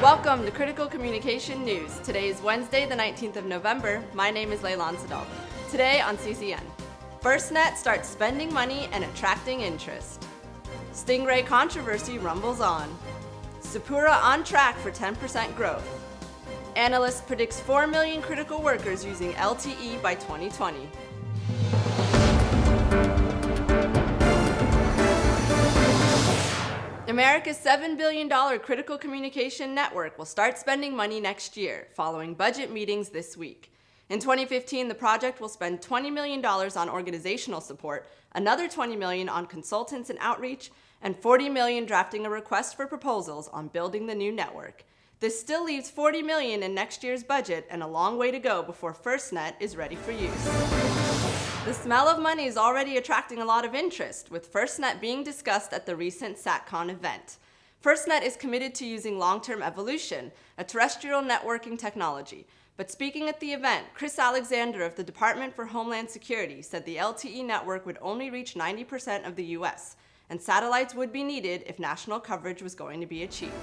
Welcome to Critical Communication News. Today is Wednesday, the 19th of November. My name is Leilan Sadal. Today on CCN, FirstNet starts spending money and attracting interest. Stingray controversy rumbles on. Sapura on track for 10% growth. Analyst predicts 4 million critical workers using LTE by 2020. America's $7 billion critical communication network will start spending money next year, following budget meetings this week. In 2015, the project will spend $20 million on organizational support, another $20 million on consultants and outreach, and $40 million drafting a request for proposals on building the new network. This still leaves $40 million in next year's budget and a long way to go before FirstNet is ready for use. The smell of money is already attracting a lot of interest, with FirstNet being discussed at the recent SatCon event. FirstNet is committed to using long-term evolution, a terrestrial networking technology. But speaking at the event, Chris Alexander of the Department for Homeland Security said the LTE network would only reach 90% of the U.S., and satellites would be needed if national coverage was going to be achieved.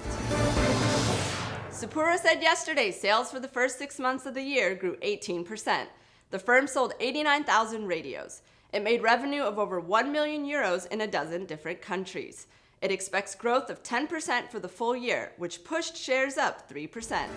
Sapura said yesterday sales for the first 6 months of the year grew 18%. The firm sold 89,000 radios. It made revenue of over 1 million euros in a dozen different countries. It expects growth of 10% for the full year, which pushed shares up 3%.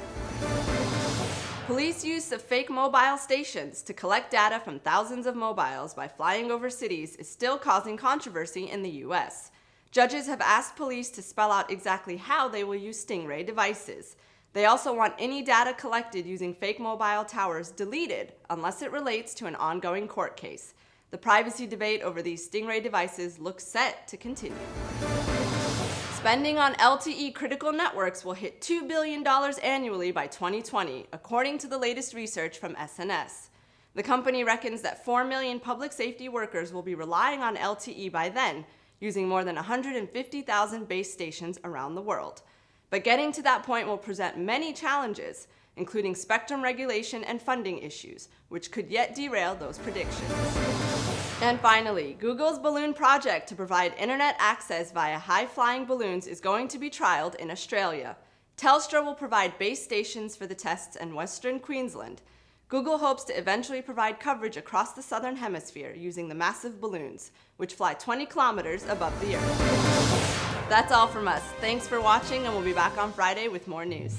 Police use of fake mobile stations to collect data from thousands of mobiles by flying over cities is still causing controversy in the U.S. Judges have asked police to spell out exactly how they will use Stingray devices. They also want any data collected using fake mobile towers deleted unless it relates to an ongoing court case. The privacy debate over these Stingray devices looks set to continue. Spending on LTE critical networks will hit $2 billion annually by 2020, according to the latest research from SNS. The company reckons that 4 million public safety workers will be relying on LTE by then, using more than 150,000 base stations around the world. But getting to that point will present many challenges, including spectrum regulation and funding issues, which could yet derail those predictions. And finally, Google's balloon project to provide internet access via high-flying balloons is going to be trialed in Australia. Telstra will provide base stations for the tests in Western Queensland. Google hopes to eventually provide coverage across the southern hemisphere using the massive balloons, which fly 20 kilometers above the Earth. That's all from us. Thanks for watching, and we'll be back on Friday with more news.